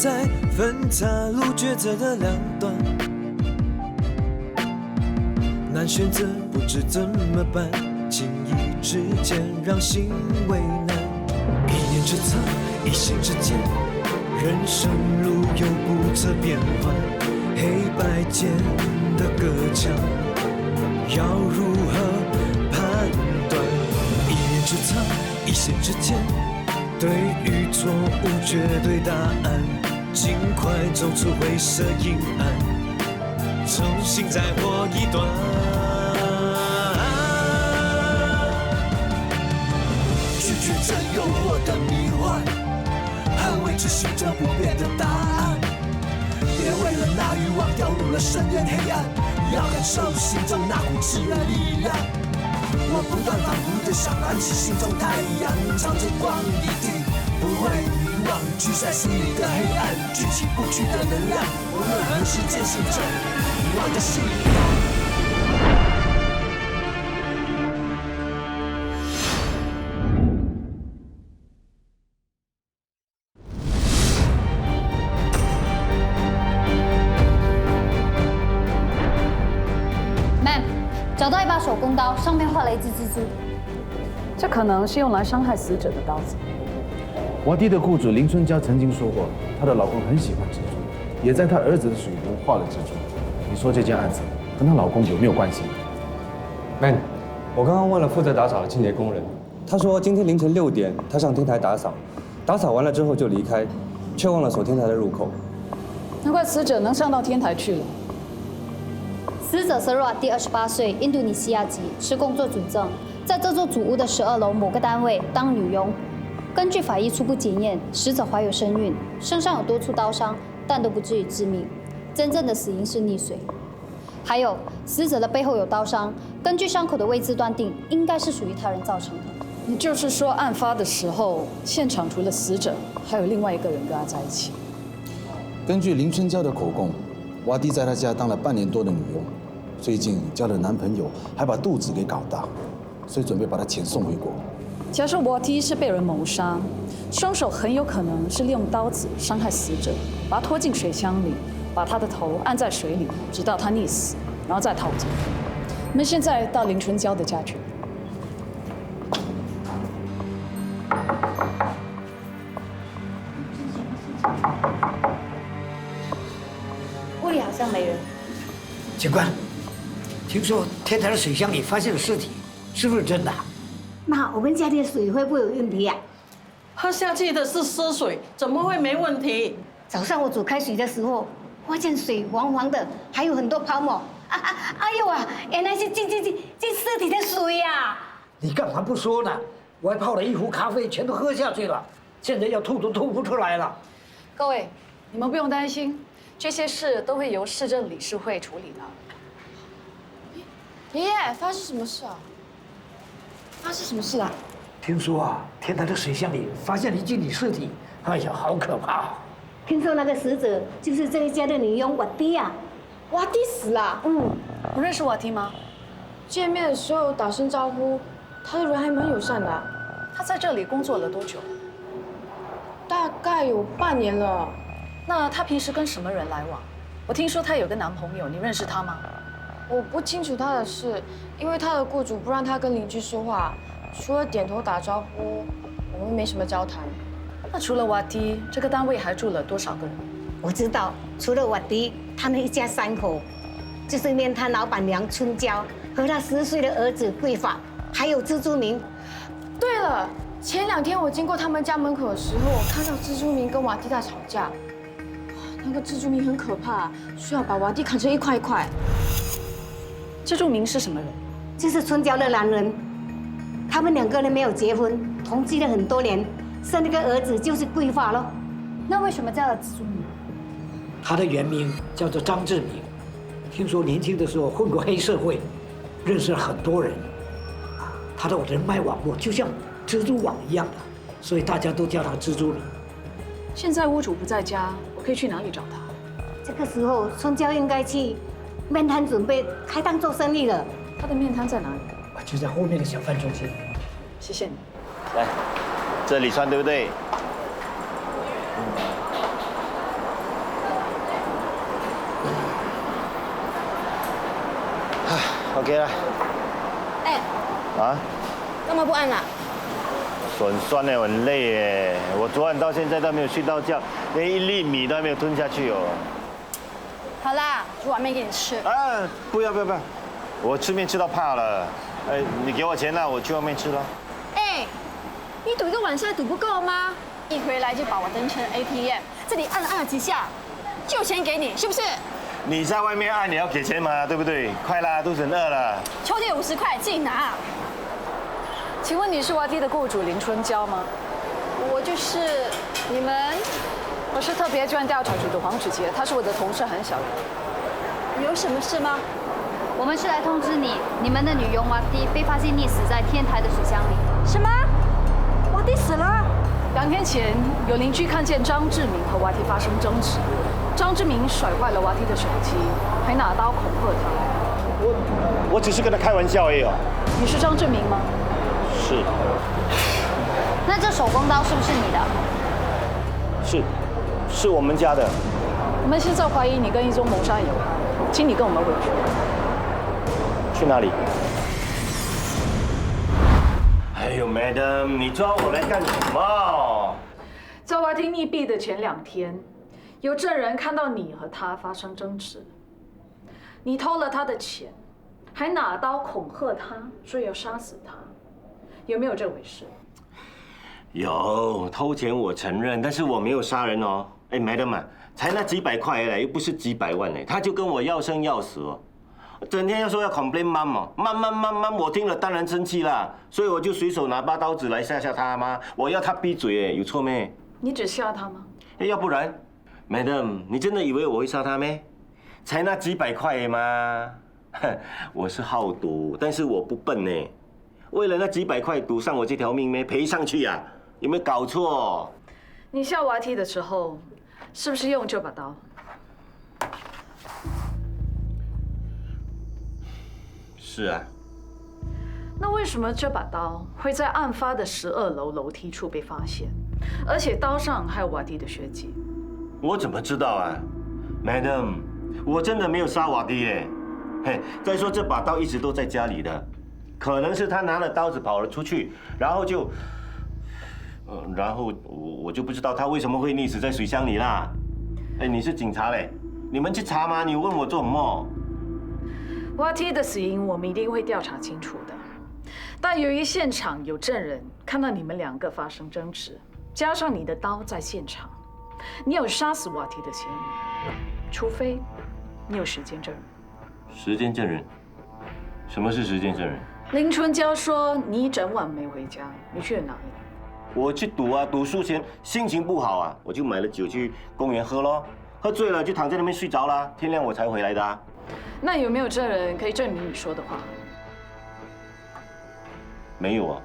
在分岔路抉择的两端，难选择不知怎么办，轻易之间让心为难。一念之差，一心之间，人生路有不测变幻，黑白间的隔墙，要如何判断？一念之差，一心之间，对与错无绝对答案，尽快走出灰色阴暗，重新再活一段。拒绝这诱惑的迷幻，捍卫着心中不变的答案。别为了那欲望掉入了深渊黑暗，要感受心中那股炽热力量。我不断反复地想燃起心中太阳，朝着光一定不会遗忘。驱散心里的黑暗，举起不屈的能量。无论何时坚信着我的信仰。找到一把手工刀，上面画了一只蜘蛛。这可能是用来伤害死者的刀子。瓦蒂的雇主林春娇曾经说过，她的老公很喜欢蜘蛛，也在她儿子的水壶画了蜘蛛。你说这件案子跟她老公有没有关系 ？Man， 我刚刚问了负责打扫的清洁工人，他说今天凌晨6点他上天台打扫，打扫完了之后就离开，却忘了锁天台的入口。难怪死者能上到天台去了。死者是瓦蒂，28岁，印度尼西亚籍，持工作准证，在这座主屋的12楼某个单位当女佣。根据法医初步检验，死者怀有身孕，身上有多处刀伤，但都不至于致命。真正的死因是溺水。还有，死者的背后有刀伤，根据伤口的位置断定，应该是属于他人造成的。也就是说，案发的时候，现场除了死者，还有另外一个人跟他在一起。根据林春娇的口供，瓦蒂在她家当了半年多的女佣。最近交了男朋友，还把肚子给搞大，所以准备把她遣送回国。假设瓦蒂是被人谋杀，凶手很有可能是利用刀子伤害死者，把他拖进水箱里，把他的头按在水里，直到他溺死，然后再逃走。我们现在到林春娇的家去。屋里好像没人。警官，听说天台的水箱里发现了尸体，是不是真的？那我们家里的水会不会有问题啊？喝下去的是湿水，怎么会没问题？早上我煮开水的时候，发现水黄黄的，还有很多泡沫。哎呦啊，原来是进尸体的水呀！你干嘛不说呢？我还泡了一壶咖啡，全都喝下去了，现在要吐都吐不出来了。各位，你们不用担心。这些事都会由市政理事会处理的。爷爷，发生什么事啊？发生什么事啊？听说啊，天台的水箱里发现了一具女尸体，哎呀，好可怕！听说那个死者就是这一家的女佣瓦蒂啊。瓦蒂死了？不认识瓦蒂吗？见面的时候打声招呼，他的人还蛮友善的啊。他在这里工作了多久？大概有半年了。那她平时跟什么人来往？我听说她有个男朋友，你认识他吗？我不清楚她的事，因为她的雇主不让她跟邻居说话，除了点头打招呼，我们没什么交谈。那除了瓦蒂，这个单位还住了多少个人？我知道，除了瓦蒂，他们一家3口，就是面摊老板娘春娇和她10岁的儿子桂发，还有蜘蛛明。对了，前2天我经过他们家门口的时候，看到蜘蛛明跟瓦蒂在吵架。那个蜘蛛明很可怕，需要把瓦蒂砍成一块一块。蜘蛛明是什么人？就是春娇的男人。他们2个人没有结婚，同居了很多年，生了个儿子就是桂发咯。那为什么叫了蜘蛛明？他的原名叫做张志明，听说年轻的时候混过黑社会，认识了很多人。他的人脉网络就像蜘蛛网一样的，所以大家都叫他蜘蛛明。现在屋主不在家，我可以去哪里找他？这个时候，春娇应该去面摊准备开档做生意了。他的面摊在哪里？就在后面的小贩中心。谢谢你。来，这里算对不对？ OK 了。哎，啊？干嘛不按啊？手很酸呢，我很累耶。我昨晚到现在都没有睡到觉，连1粒米都还没有吞下去哦。好啦，煮碗面给你吃。啊，不要，我吃面吃到怕了。哎，你给我钱了，我去外面吃了。哎，你赌一个晚上还赌不够吗？一回来就把我当成 ATM， 这里按了几下，就有钱给你，是不是？你在外面按，你要给钱嘛，对不对？快啦，肚子很饿了。抽屉50块，自己拿。请问你是娃弟的雇主林春娇吗？我就是。你们？我是特别专案调查组的黄芷杰，他是我的同事韩小云。有什么事吗？我们是来通知你，你们的女佣娃弟被发现溺死在天台的水箱里。什么？娃弟死了？2天前，有邻居看见张志明和娃弟发生争执，张志明甩坏了娃弟的手机，还拿刀恐吓他。我只是跟他开玩笑而已哦。你是张志明吗？是。那这手工刀是不是你的？是我们家的。我们现在怀疑你跟一宗谋杀有关，请你跟我们回去。去哪里？哎呦 ，Madam， 你抓我来干什么？在娃弟溺毙的前2天，有证人看到你和他发生争执，你偷了他的钱，还拿刀恐吓他，说要杀死他，有没有这回事？有，偷钱我承认，但是我没有杀人哦。哎 ，Madam 啊，才那几百块而已，又不是几百万哎，他就跟我要生要死哦，整天要说要 complain 妈妈，我听了当然生气啦，所以我就随手拿把刀子来吓他妈，我要他闭嘴哎，有错没？你只吓他吗？哎，要不然 ，Madam， 你真的以为我会杀他咩？才那几百块吗？我是好赌，但是我不笨呢，为了那几百块赌上我这条命咩？赔上去呀、啊？有没有搞错？你下娃梯的时候，是不是用这把刀？是啊。那为什么这把刀会在案发的12楼楼梯处被发现，而且刀上还有娃弟的血迹？我怎么知道啊 ，Madam？ 我真的没有杀娃弟耶。嘿，再说这把刀一直都在家里的，可能是他拿了刀子跑了出去，然后就。然后我就不知道他为什么会溺死在水箱里啦。哎，你是警察嘞，你们去查吗？你问我做什么？娃弟的死因我们一定会调查清楚的。但由于现场有证人看到你们2个发生争执，加上你的刀在现场，你有杀死娃弟的嫌疑，除非你有时间证人。时间证人？什么是时间证人？林春娇说你一整晚没回家，你去了哪里？我去赌啊，赌输钱，心情不好啊，我就买了酒去公园喝咯，喝醉了就躺在那边睡着了，天亮我才回来的啊。那有没有证人可以证明你说的话？没有啊，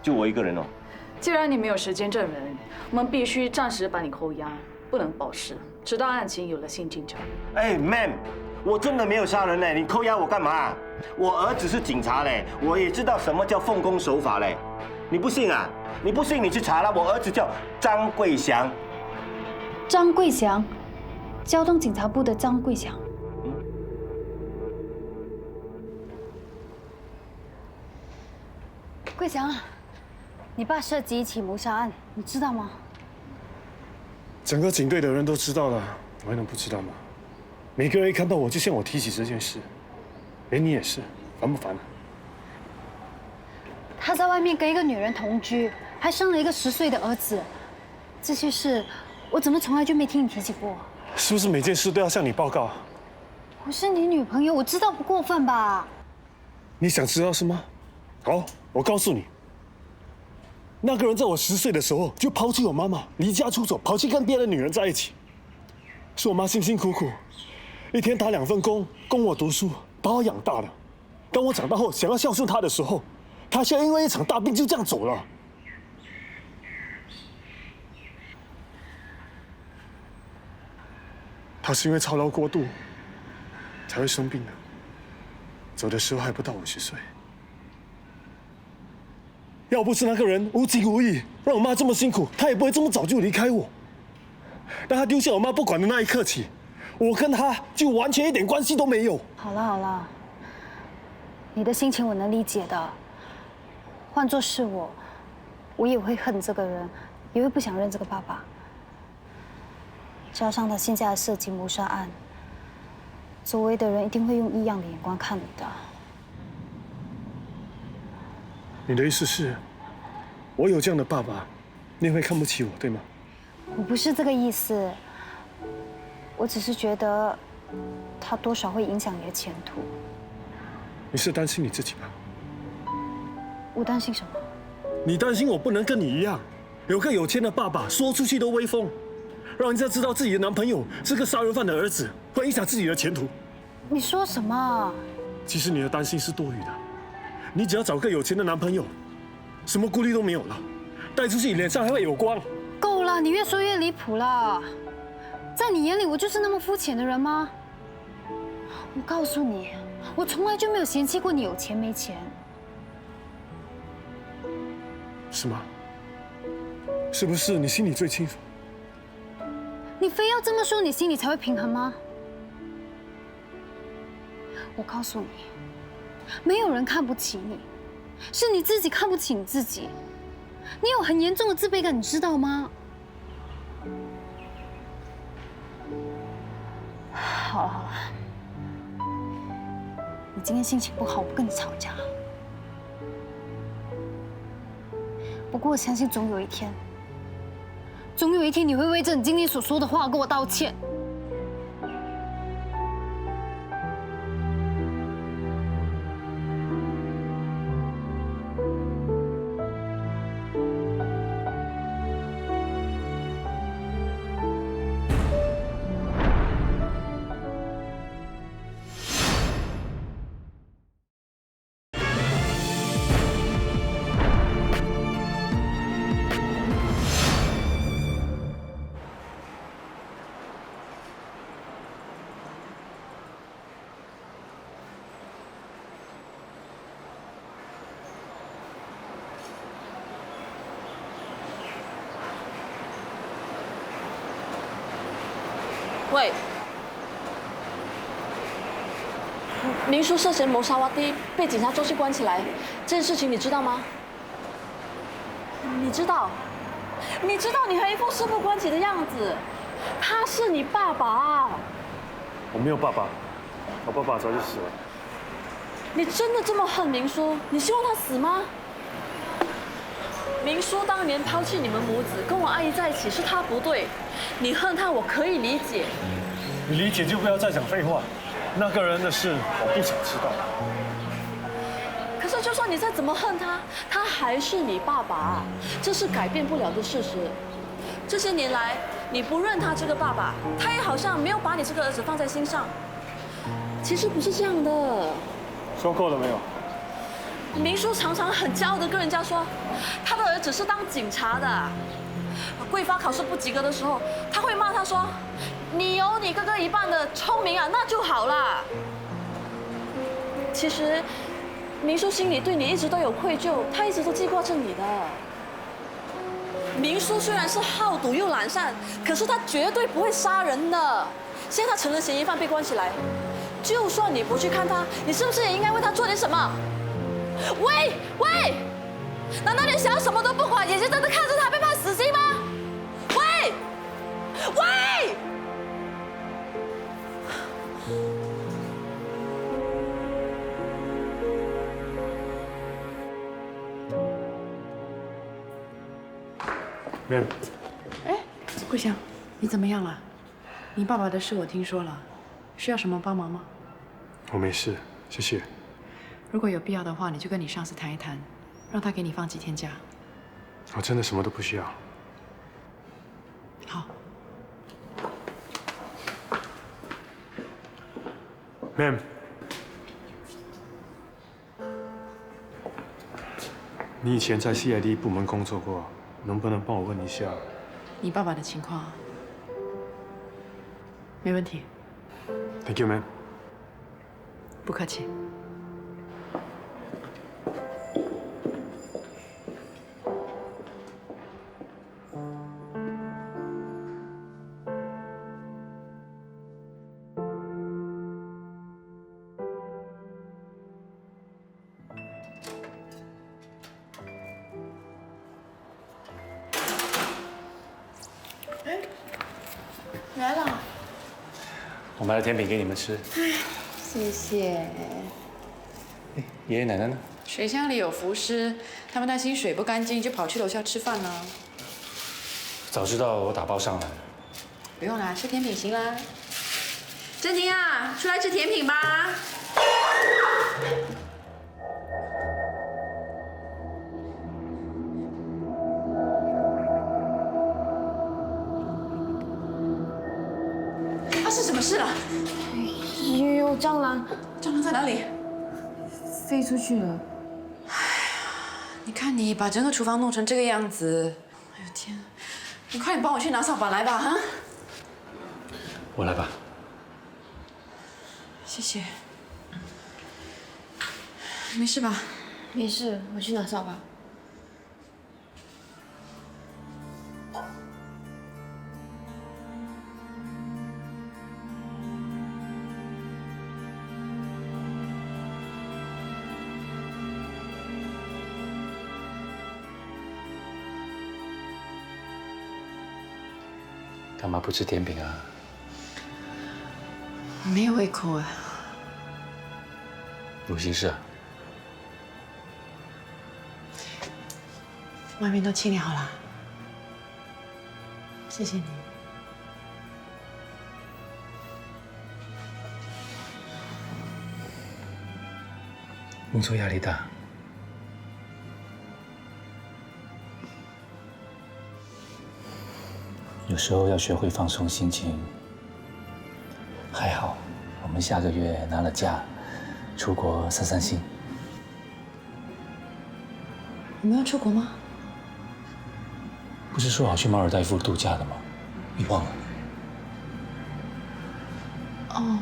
就我一个人哦。既然你没有时间证人，我们必须暂时把你扣押，不能保释，直到案情有了新进展。哎 ，Ma'am， 我真的没有杀人嘞，你扣押我干嘛？我儿子是警察嘞，我也知道什么叫奉公守法嘞。你不信啊？你不信你去查了，我儿子叫张贵祥。张贵祥，交通警察部的张贵祥。贵祥啊，你爸涉及一起谋杀案，你知道吗？整个警队的人都知道了，我还能不知道吗？每个人一看到我就向我提起这件事，连你也是，烦不烦啊？他在外面跟一个女人同居，还生了一个10岁的儿子，这些事我怎么从来就没听你提起过？是不是每件事都要向你报告？我是你女朋友，我知道不过分吧？你想知道是吗？好，我告诉你，那个人在我10岁的时候就抛弃我妈妈，离家出走，跑去跟别的女人在一起。是我妈辛辛苦苦，一天打2份工，供我读书，把我养大的。当我长大后想要孝顺她的时候，她却因为一场大病就这样走了。她是因为操劳过度才会生病的，走的时候还不到50岁。要不是那个人无情无义，让我妈这么辛苦，她也不会这么早就离开我。当她丢下我妈不管的那一刻起，我跟她就完全一点关系都没有。好了好了，你的心情我能理解的。换作是我，我也会恨这个人，也会不想认这个爸爸。加上他现在还涉及谋杀案，周围的人一定会用异样的眼光看你的。你的意思是，我有这样的爸爸，你也会看不起我，对吗？我不是这个意思，我只是觉得他多少会影响你的前途。你是担心你自己吗？我担心什么？你担心我不能跟你一样，有个有钱的爸爸，说出去都威风，让人家知道自己的男朋友是个杀人犯的儿子，会影响自己的前途。你说什么？其实你的担心是多余的，你只要找个有钱的男朋友，什么顾虑都没有了，带出去脸上还会有光。够了，你越说越离谱了。在你眼里，我就是那么肤浅的人吗？我告诉你，我从来就没有嫌弃过你有钱没钱。是吗？是不是你心里最清楚？你非要这么说，你心里才会平衡吗？我告诉你，没有人看不起你，是你自己看不起你自己。你有很严重的自卑感，你知道吗？好了好了，你今天心情不好，我不跟你吵架。不过我相信总有一天，你会为着你今天所说的话跟我道歉。喂，明叔涉嫌谋杀瓦蒂，被警察抓去关起来，这件事情你知道吗？你知道？你还一副事不关己的样子，他是你爸爸。我没有爸爸，我爸爸早就死了。你真的这么恨明叔？你希望他死吗？明叔当年抛弃你们母子，跟我阿姨在一起是他不对，你恨他我可以理解。你理解就不要再讲废话，那个人的事我不想知道。可是就算你再怎么恨他，他还是你爸爸，这是改变不了的事实。这些年来，你不认他这个爸爸，他也好像没有把你这个儿子放在心上。其实不是这样的。说够了没有？明叔常常很骄傲的跟人家说，他的儿子是当警察的。桂花考试不及格的时候，他会骂他说：“你有你哥哥一半的聪明啊，那就好啦。”其实，明叔心里对你一直都有愧疚，他一直都记挂着你的。明叔虽然是好赌又懒散，可是他绝对不会杀人的。现在他成了嫌疑犯被关起来，就算你不去看他，你是不是也应该为他做点什么？喂，难道你想要什么都不管，眼睁睁的看着他被判死刑吗？喂！没有。哎，桂香，你怎么样了？你爸爸的事我听说了，需要什么帮忙吗？我没事，谢谢。如果有必要的话，你就跟你上司谈一谈，让他给你放几天假。我真的什么都不需要。好。Ma'am， 你以前在 CID 部门工作过，能不能帮我问一下你爸爸的情况？没问题。Thank you, ma'am。不客气。我买了甜品给你们吃。谢谢。爷爷奶奶呢？水箱里有浮尸，他们担心水不干净，就跑去楼下吃饭呢。早知道我打包上来。不用啦，吃甜品行啦。珍妮啊，出来吃甜品吧。发生什么事了？有蟑螂，蟑螂在哪里？飞出去了。你看你把整个厨房弄成这个样子，哎呦天！你快点帮我去拿扫把来吧，哈。我来吧。谢谢。没事吧？没事，我去拿扫把。干嘛不吃甜品啊？没有胃口啊。有心事啊？外面都清理好了，谢谢你。工作压力大。有时候要学会放松心情。还好，我们下个月拿了假，出国散散心。你们要出国吗？不是说好去马尔代夫度假的吗？你忘了？哦，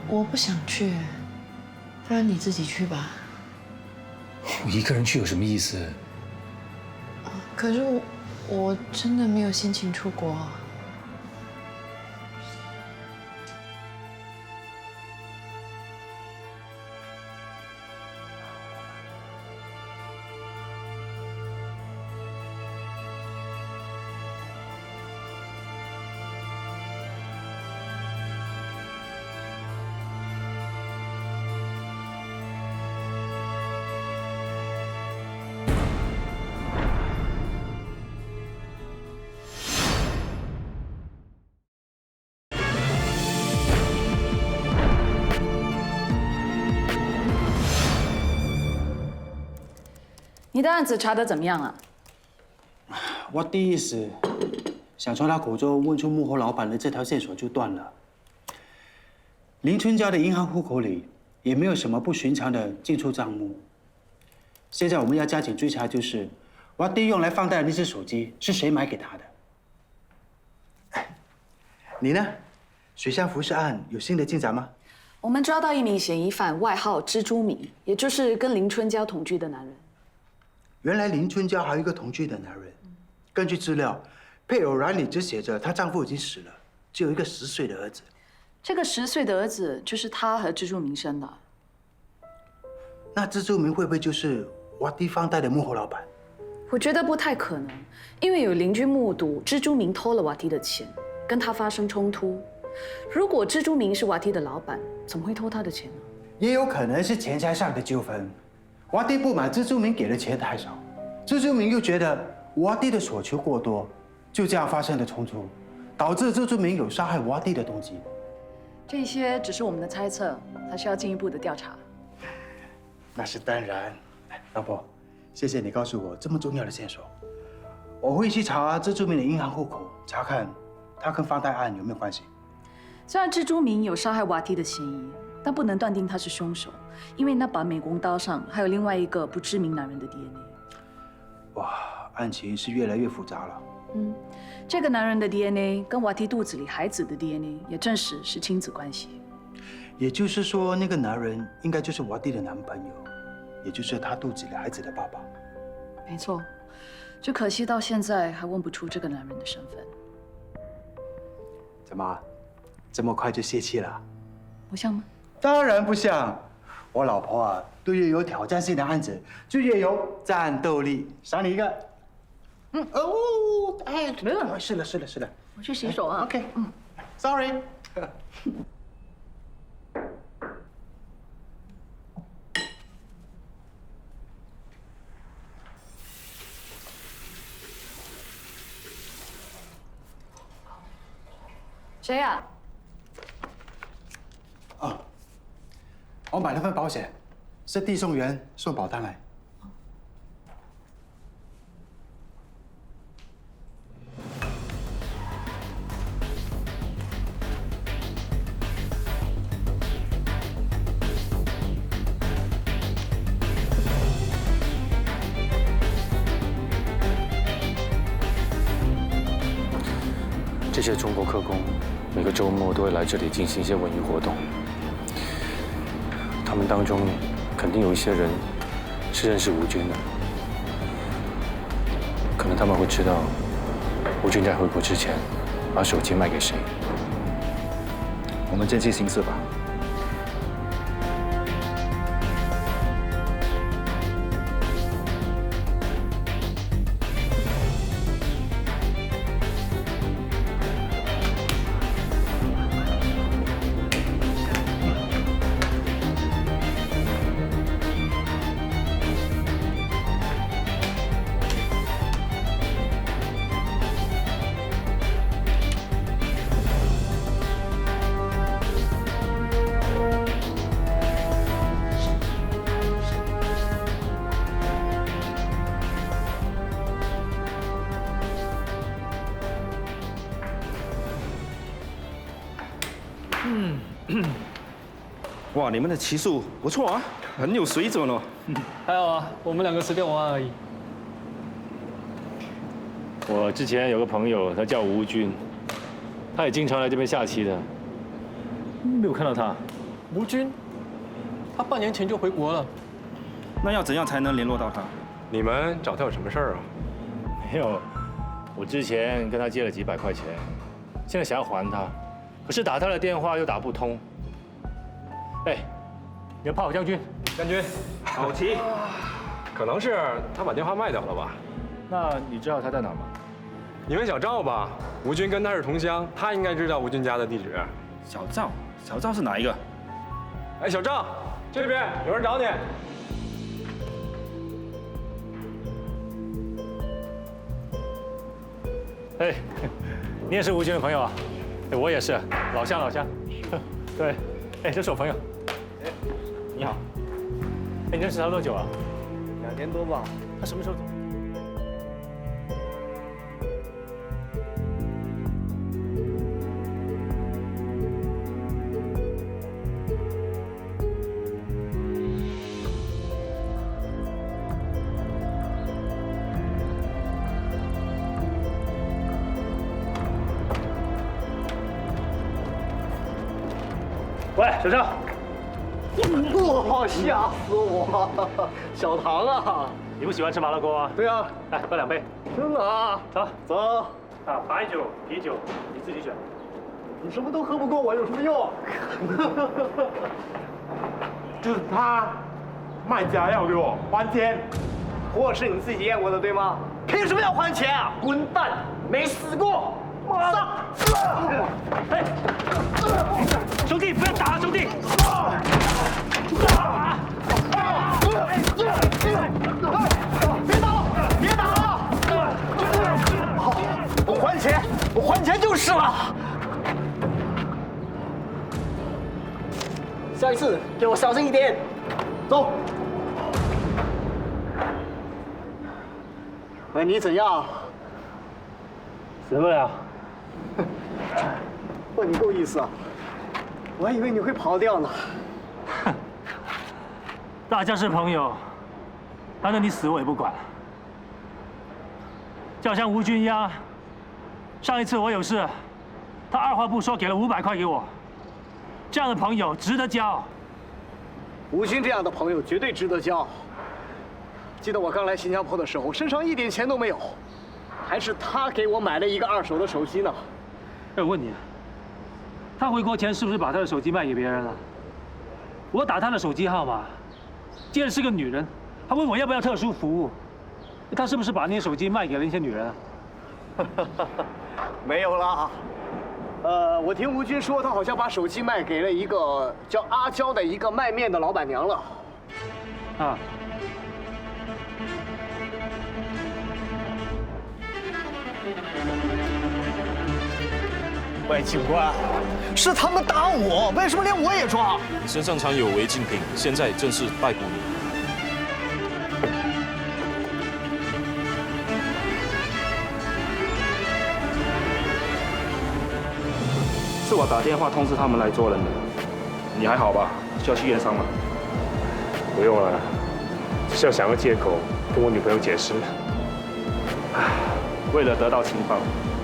我不想去，不然你自己去吧。我一个人去有什么意思？可是我真的没有心情出国。你的案子查得怎么样啊？我第一时想从他口中问出幕后老板的这条线索就断了。林春家的银行户口里也没有什么不寻常的进出账目。现在我们要加紧追查，就是我弟用来放贷的那只手机是谁买给他的？你呢？水箱浮尸案有新的进展吗？我们抓到一名嫌疑犯，外号蜘蛛米，也就是跟林春娇同居的男人。原来林春娇还有一个同居的男人。根据资料，配偶栏里只写着她丈夫已经死了，只有一个10岁的儿子。这个10岁的儿子就是她和蜘蛛明生的。那蜘蛛明会不会就是瓦迪放贷的幕后老板？我觉得不太可能，因为有邻居目睹蜘蛛明偷了瓦迪的钱，跟他发生冲突。如果蜘蛛明是瓦迪的老板，怎么会偷他的钱呢？也有可能是钱财上的纠纷。瓦迪不满蜘蛛明给的钱太少，蜘蛛明又觉得瓦迪的所求过多，就这样发生了冲突，导致蜘蛛明有杀害瓦迪的动机。这些只是我们的猜测，还需要进一步的调查。那是当然。老婆，谢谢你告诉我这么重要的线索，我会去查蜘蛛明的银行户口，查看他跟放贷案有没有关系。虽然蜘蛛明有杀害瓦蒂的嫌疑，但不能断定他是凶手，因为那把美工刀上还有另外一个不知名男人的 DNA。哇，案情是越来越复杂了。这个男人的 DNA 跟瓦蒂肚子里孩子的 DNA 也证实是亲子关系。也就是说，那个男人应该就是瓦蒂的男朋友，也就是他肚子里孩子的爸爸。没错，只可惜到现在还问不出这个男人的身份。怎么，这么快就泄气了？不像吗？当然不像。我老婆啊，对越有挑战性的案子就越有战斗力。赏你一个。哎，没有，是的，我去洗手啊。OK，Sorry。谁呀？我买了份保险，是递送员送保单来。这些中国客工每个周末都会来这里进行一些文娱活动，他们当中肯定有一些人是认识吴军的，可能他们会知道吴军在回国之前把手机卖给谁。我们见机行事吧。哇，你们的棋术不错啊，很有水准哦。还好啊，我们2个随便玩而已。我之前有个朋友，他叫吴军，他也经常来这边下棋的，没有看到他。吴军，他半年前就回国了。那要怎样才能联络到他？你们找他有什么事儿啊？没有，我之前跟他借了几百块钱，现在想要还他，可是打他的电话又打不通。哎，你要怕我将军？将军，好棋。可能是他把电话卖掉了吧？那你知道他在哪吗？你问小赵吧，吴军跟他是同乡，他应该知道吴军家的地址。小赵，小赵是哪一个？哎，小赵，这边有人找你。哎，你也是吴军的朋友啊？哎，我也是，老乡。对，哎，这是我朋友。哎，你好。哎，你认识他多久啊2年多吧。他什么时候走？喂，小赵。哇，吓死我！小唐啊，你不喜欢吃麻辣锅啊？对啊，来喝2杯。真的啊？走。啊，白酒、啤酒，你自己选。你什么都喝不过我，有什么用？就是他卖假药给我还钱，货是你自己验过的对吗？凭什么要还钱啊？滚蛋，没死过！上！哎，兄弟，不要打了，兄弟！别打了！好，我还钱就是了。下一次给我小心一点。走。喂，你怎样？死不了。问你够意思啊！我还以为你会跑掉呢。大家是朋友，反正你死我也不管。就好像吴军一样，上一次我有事，他二话不说给了500块给我。这样的朋友值得交。吴军这样的朋友绝对值得交。记得我刚来新加坡的时候，身上一点钱都没有，还是他给我买了一个2手的手机呢。哎，我问你，他回国前是不是把他的手机卖给别人了？我打他的手机号码，既然是个女人，他问我要不要特殊服务，他是不是把你的手机卖给了那些女人？没有啦。我听吴军说，他好像把手机卖给了一个叫阿娇的一个卖面的老板娘了。啊。喂，警官，是他们打我，为什么连我也抓？你身上藏有违禁品，现在正式逮捕你。是我打电话通知他们来捉人的。你还好吧？需要去验伤吗？不用了，只是要想个借口跟我女朋友解释。为了得到情报，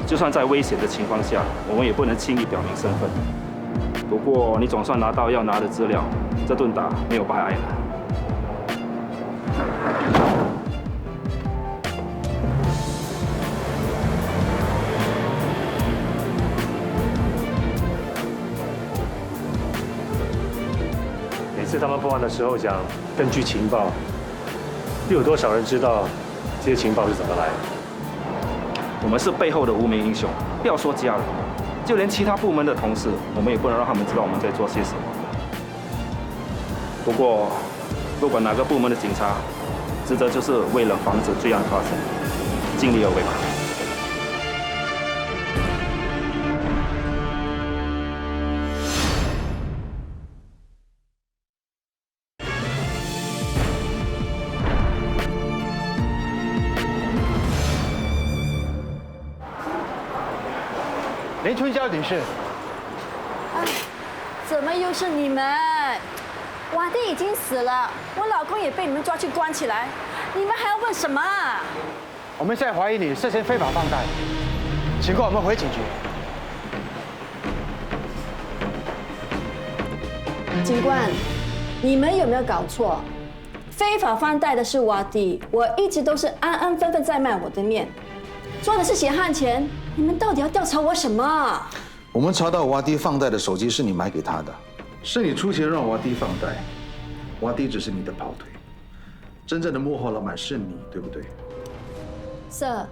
就算在危险的情况下，我们也不能轻易表明身份。不过你总算拿到要拿的资料，这顿打没有白挨了。每次他们破案的时候讲，根据情报，又有多少人知道这些情报是怎么来的？我们是背后的无名英雄，不要说家人，就连其他部门的同事，我们也不能让他们知道我们在做些什么。不过，不管哪个部门的警察，职责就是为了防止罪案发生，尽力而为吧。林春娇女士，哎，怎么又是你们？瓦蒂已经死了，我老公也被你们抓去关起来，你们还要问什么啊？我们现在怀疑你涉嫌非法放贷，请跟我们回警局。警官，你们有没有搞错？非法放贷的是瓦蒂，我一直都是安安分分在卖我的面，赚的是血汗钱。你们到底要调查我什么？我们查到瓦迪放贷的手机是你买给他的，是你出钱让瓦迪放贷，瓦迪只是你的跑腿，真正的幕后老板是你，对不对 ？Sir，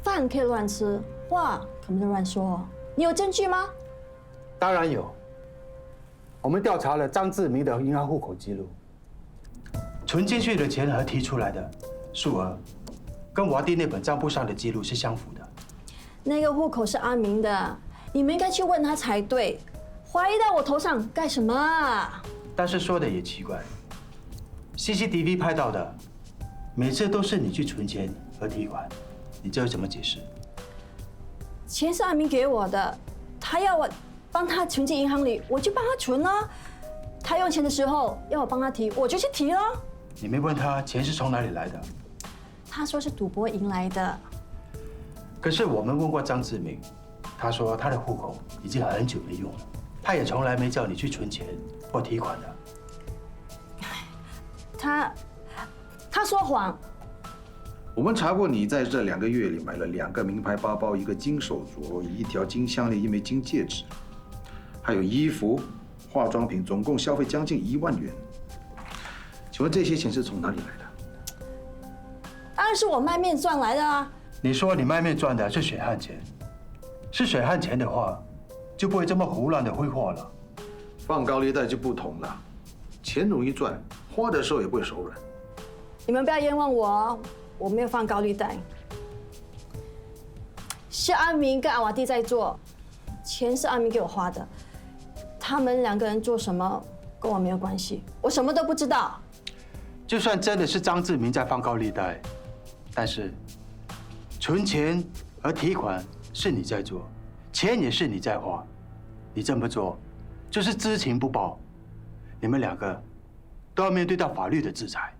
饭可以乱吃，话可不能乱说。你有证据吗？当然有。我们调查了张志明的银行户口记录，存进去的钱和提出来的数额，跟瓦迪那本账簿上的记录是相符的。那个户口是阿明的，你们应该去问他才对，怀疑到我头上干什么啊？但是说的也奇怪 ，CCTV 拍到的，每次都是你去存钱和提款，你这又怎么解释？钱是阿明给我的，他要我帮他存进银行里，我就帮他存啊。他用钱的时候要我帮他提，我就去提了。你没问他钱是从哪里来的？他说是赌博赢来的。可是我们问过张志明，他说他的户口已经很久没用了，他也从来没叫你去存钱或提款的。他说谎。我们查过，你在这2个月里买了2个名牌包包、1个金手镯、1条金项链、1枚金戒指，还有衣服、化妆品，总共消费将近1万元。请问这些钱是从哪里来的？当然是我卖面赚来的啊。你说你卖面赚的是血汗钱，是血汗钱的话，就不会这么胡乱的挥霍了。放高利贷就不同了，钱容易赚，花的时候也不会手软。你们不要冤枉我，我没有放高利贷，是阿明跟阿瓦蒂在做，钱是阿明给我花的，他们2个人做什么跟我没有关系，我什么都不知道。就算真的是张志明在放高利贷，但是存钱和提款是你在做，钱也是你在花，你这么做就是知情不报，你们2个都要面对到法律的制裁。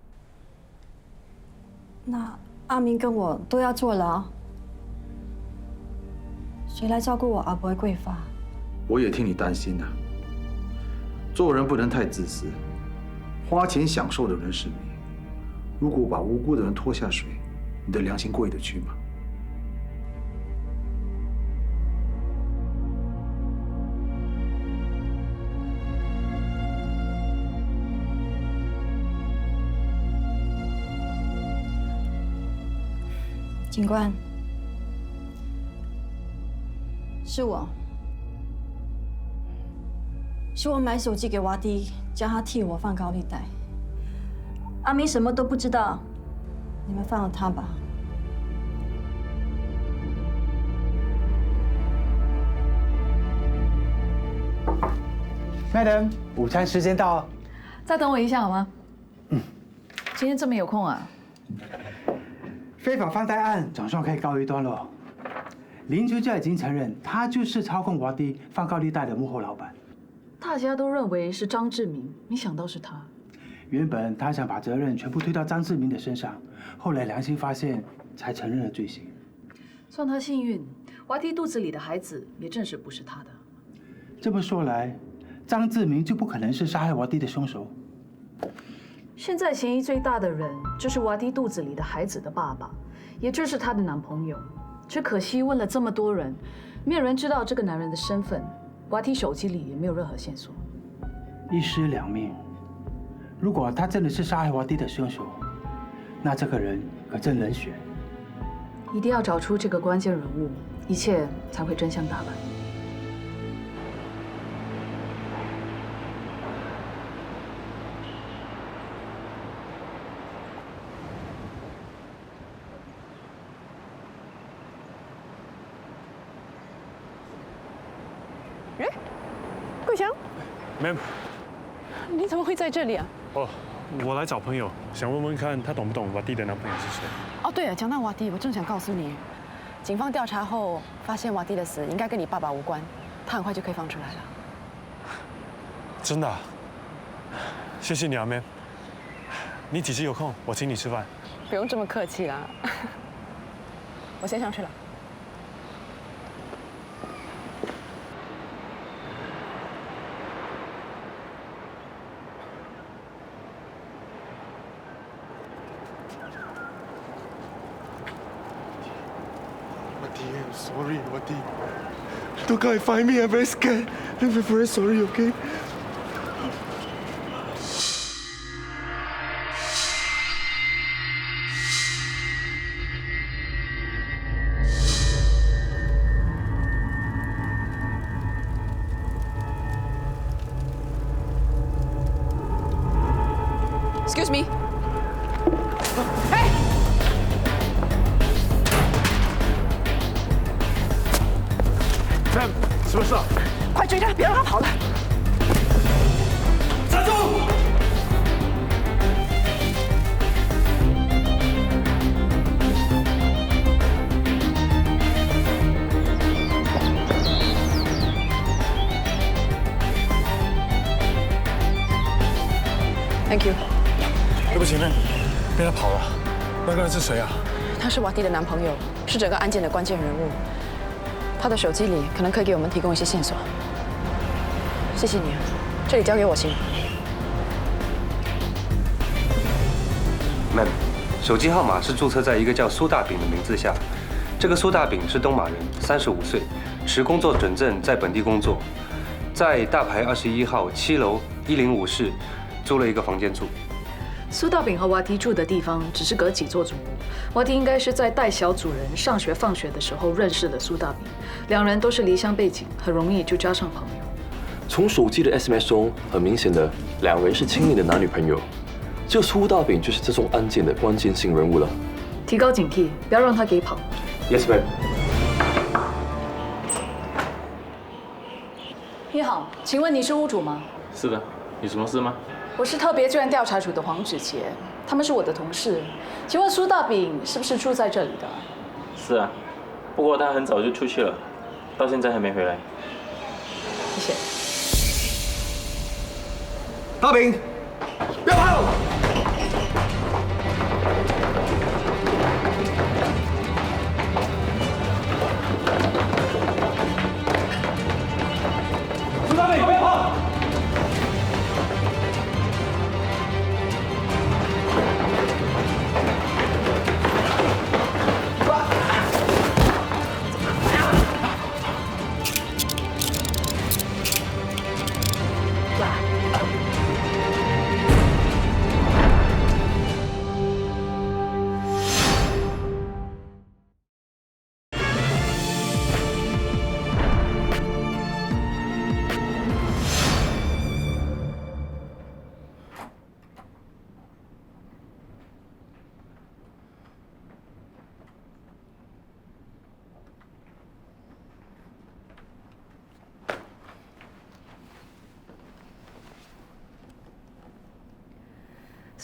那阿明跟我都要坐牢，谁来照顾我阿伯贵发？我也替你担心啊。做人不能太自私，花钱享受的人是你，如果把无辜的人拖下水，你的良心过意得去吗？警官，是我买手机给瓦迪，叫他替我放高利贷。阿明什么都不知道，你们放了他吧。Madam， 午餐时间到，再等我一下好吗？今天这么有空啊？非法放贷案总算可以告一段落。林春家已经承认，他就是操控华帝放高利贷的幕后老板。大家都认为是张志明，没想到是他。原本他想把责任全部推到张志明的身上，后来良心发现，才承认了罪行。算他幸运，华帝肚子里的孩子也证实不是他的。这么说来，张志明就不可能是杀害华帝的凶手。现在嫌疑最大的人就是瓦迪肚子里的孩子的爸爸，也就是她的男朋友。只可惜问了这么多人，没有人知道这个男人的身份。瓦迪手机里也没有任何线索。一尸两命，如果他真的是杀害华帝的凶手，那这个人可真冷血。一定要找出这个关键人物，一切才会真相大白。桂祥 ，Ma'am， 你怎么会在这里啊？哦，我来找朋友，想问问看他懂不懂瓦蒂的男朋友是谁。哦，对了，讲到瓦蒂，我正想告诉你，警方调查后发现瓦蒂的死应该跟你爸爸无关，他很快就可以放出来了。真的啊？谢谢你啊，Ma'am。你几时有空，我请你吃饭。不用这么客气啦，我先上去了。I'm sorry, Wati. Don't go and find me. I'm very scared. I'm very sorry, okay? Excuse me. Hey! Sam， 什么事啊？快追他，别让他跑了！站住！Thank you。对不起，Ma'am，被他跑了。那个人是谁啊？他是瓦蒂的男朋友，是整个案件的关键人物。他的手机里可能可以给我们提供一些线索。谢谢你啊，这里交给我行吗 ？Ma'am， 手机号码是注册在一个叫苏大炳的名字下。这个苏大炳是东马人，35岁，持工作准证在本地工作，在大排21号7楼105室租了一个房间住。苏大炳和瓦迪住的地方只是隔几座祖屋，瓦迪应该是在带小主人上学放学的时候认识的苏大炳，两人都是离乡背景，很容易就加上朋友。从手机的 SMS 中，很明显的，两人是亲密的男女朋友。这苏大炳就是这宗案件的关键性人物了。提高警惕，不要让他给跑。Yes, ma'am。你好，请问你是屋主吗？是的，有什么事吗？我是特别罪案调查组的黄芷婕，他们是我的同事。请问苏大炳是不是住在这里的？是啊，不过他很早就出去了，到现在还没回来。谢谢。大炳，不要跑！苏大炳，不要跑！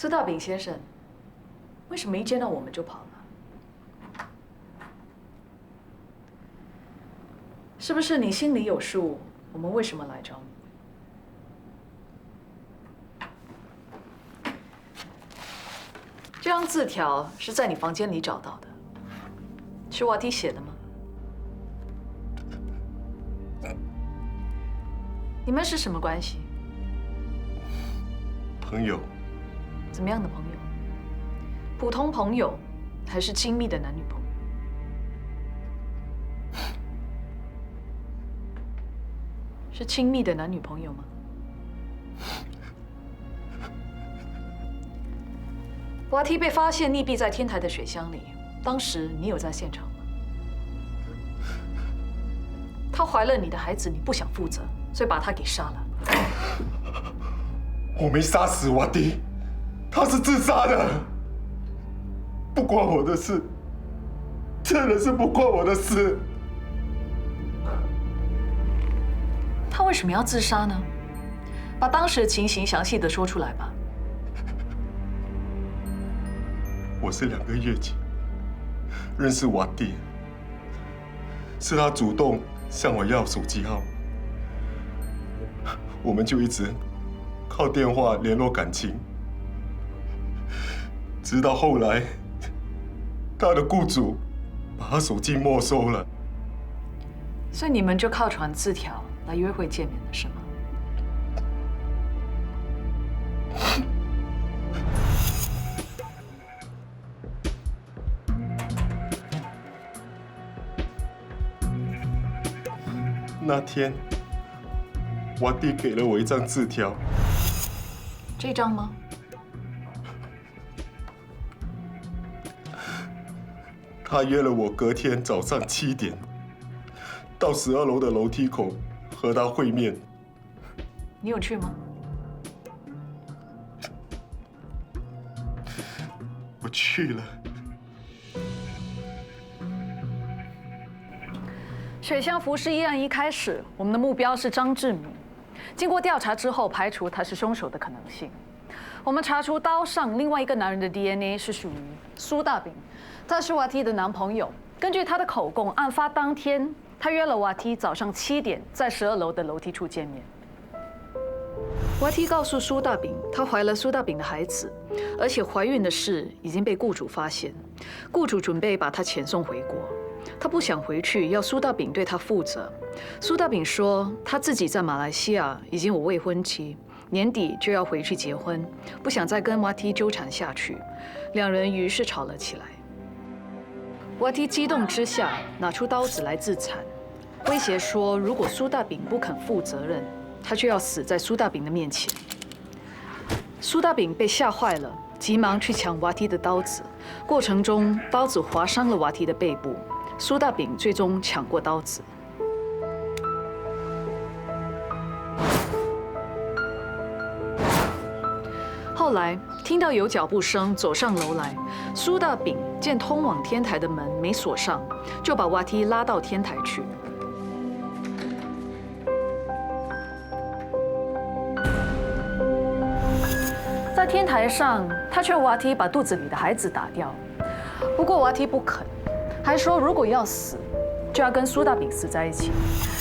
苏大饼先生，为什么一见到我们就跑了？是不是你心里有数？我们为什么来找你？这张字条是在你房间里找到的，是瓦蒂写的吗？你们是什么关系？朋友。怎么样的朋友？普通朋友，还是亲密的男女朋友？是亲密的男女朋友吗？瓦蒂被发现溺毙在天台的水箱里，当时你有在现场吗？她怀了你的孩子，你不想负责，所以把她给杀了。我没杀死瓦蒂，他是自杀的，不关我的事，真的是不关我的事。他为什么要自杀呢？把当时的情形详细的说出来吧。我是2个月前认识瓦蒂，是他主动向我要手机号，我们就一直靠电话联络感情，直到后来他的雇主把他手机没收了。所以你们就靠传字条来约会见面的是吗？那天，瓦蒂给了我一张字条。这张吗？他约了我隔天早上7点，到12楼的楼梯口和他会面。你有去吗？我去了。水箱浮尸一案一开始，我们的目标是张志明。经过调查之后，排除他是凶手的可能性。我们查出刀上另外一个男人的 DNA 是属于苏大饼，他是瓦蒂的男朋友。根据他的口供，案发当天他约了瓦蒂早上7点在12楼的楼梯处见面。瓦蒂告诉苏大饼，她怀了苏大饼的孩子，而且怀孕的事已经被雇主发现，雇主准备把她遣送回国。他不想回去，要苏大饼对他负责。苏大饼说，他自己在马来西亚已经有未婚妻，年底就要回去结婚，不想再跟瓦蒂纠缠下去。两人于是吵了起来。瓦蒂激动之下拿出刀子来自残，威胁说，如果苏大饼不肯负责任，他就要死在苏大饼的面前。苏大饼被吓坏了，急忙去抢瓦蒂的刀子，过程中刀子划伤了瓦蒂的背部。苏大饼最终抢过刀子。后来听到有脚步声走上楼来，苏大饼见通往天台的门没锁上，就把瓦蒂拉到天台去。在天台上，他劝瓦蒂把肚子里的孩子打掉，不过瓦蒂不肯。还说如果要死，就要跟苏大饼死在一起。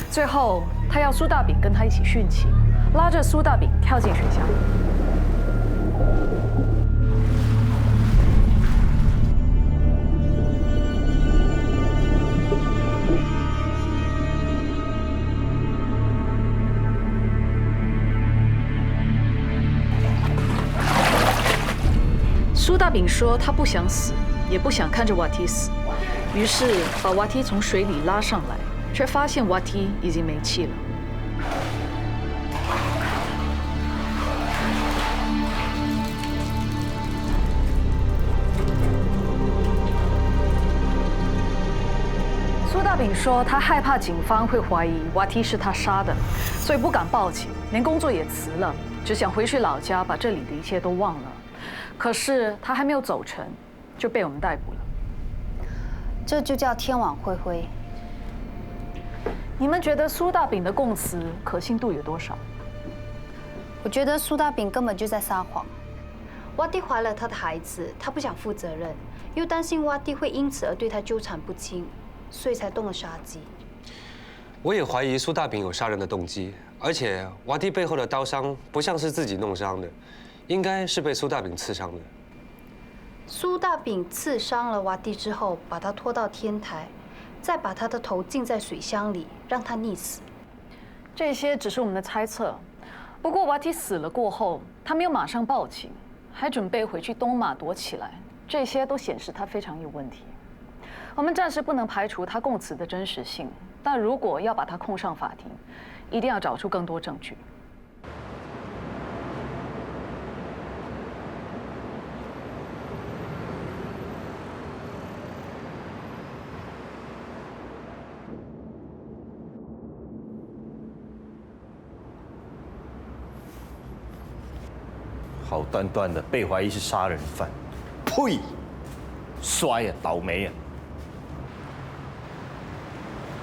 最后，他要苏大饼跟他一起殉情，拉着苏大饼跳进水箱。苏大饼说他不想死，也不想看着瓦蒂死。于是把瓦蒂从水里拉上来，却发现瓦蒂已经没气了。苏大饼说，他害怕警方会怀疑瓦蒂是他杀的，所以不敢报警，连工作也辞了，只想回去老家把这里的一切都忘了。可是他还没有走成，就被我们逮捕了。这就叫天网恢恢。你们觉得苏大饼的供词可信度有多少？我觉得苏大饼根本就在撒谎。瓦蒂怀了他的孩子，他不想负责任，又担心瓦蒂会因此而对他纠缠不清，所以才动了杀机。我也怀疑苏大饼有杀人的动机，而且瓦蒂背后的刀伤不像是自己弄伤的，应该是被苏大饼刺伤的。苏大饼刺伤了瓦蒂之后，把他拖到天台，再把他的头浸在水箱里，让他溺死。这些只是我们的猜测。不过瓦蒂死了过后，他没有马上报警，还准备回去东马躲起来，这些都显示他非常有问题。我们暂时不能排除他供词的真实性，但如果要把他控上法庭，一定要找出更多证据。好端端的被怀疑是杀人犯，呸！衰呀，倒霉呀！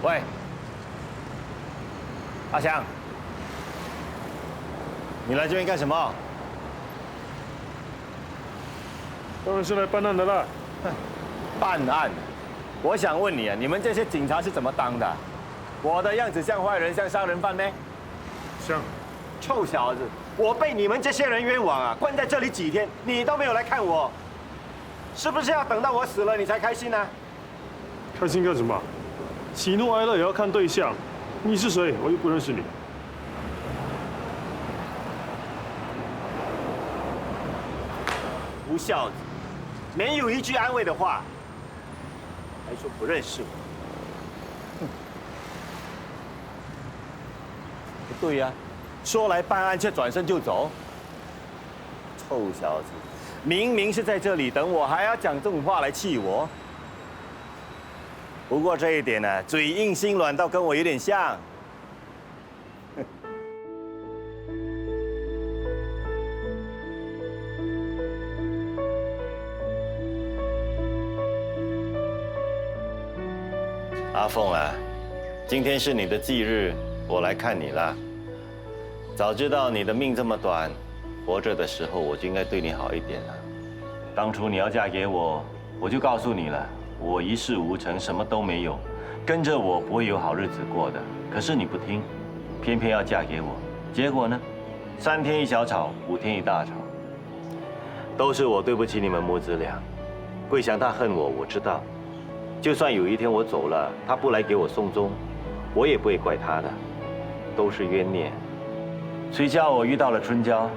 喂，阿翔，你来这边干什么？当然是来办案的啦。办案？我想问你啊，你们这些警察是怎么当的？我的样子像坏人，像杀人犯咩？像。臭小子！我被你们这些人冤枉啊！关在这里几天，你都没有来看我，是不是要等到我死了你才开心呢？开心干什么？喜怒哀乐也要看对象。你是谁？我又不认识你。不孝子，没有一句安慰的话，还说不认识我。不对呀。说来办案，却转身就走。臭小子，明明是在这里等我，还要讲这种话来气我。不过这一点呢，嘴硬心软，倒跟我有点像。阿凤啊，今天是你的忌日，我来看你了。早知道你的命这么短，活着的时候我就应该对你好一点了。当初你要嫁给我，我就告诉你了，我一事无成，什么都没有，跟着我不会有好日子过的。可是你不听，偏偏要嫁给我，结果呢，3天一小吵，5天一大吵，都是我对不起你们母子俩。桂祥他恨我，我知道，就算有一天我走了，他不来给我送终，我也不会怪他的，都是冤孽。谁叫我遇到了春娇，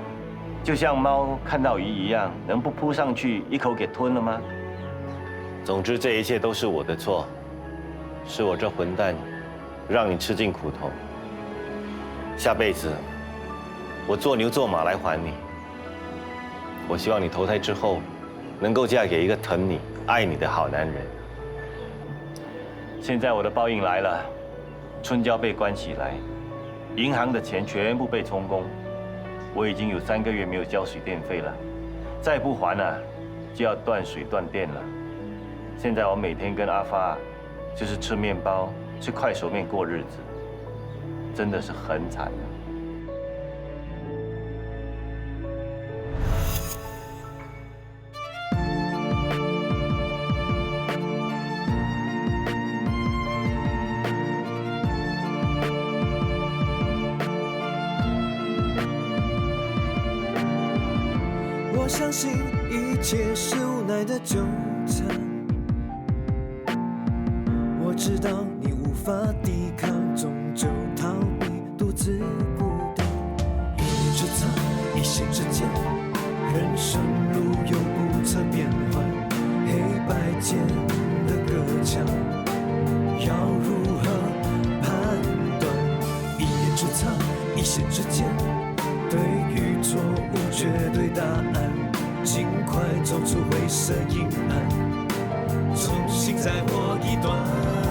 就像猫看到鱼一样，能不扑上去一口给吞了吗？总之，这一切都是我的错，是我这混蛋，让你吃尽苦头。下辈子，我做牛做马来还你。我希望你投胎之后，能够嫁给一个疼你、爱你的好男人。现在我的报应来了，春娇被关起来。银行的钱全部被充公，我已经有3个月没有交水电费了，再不还呢，就要断水断电了。现在我每天跟阿发就是吃面包、吃快手面过日子，真的是很惨的。我相信一切是无奈的纠缠，我知道你无法抵抗，终究逃避，独自孤单。一念之差，一线之间，人生路有不测变幻，黑白间的隔墙，要如何判断？一念之差，一线之间，对与错无绝对答案，尽快走出灰色阴暗，重新再活一段。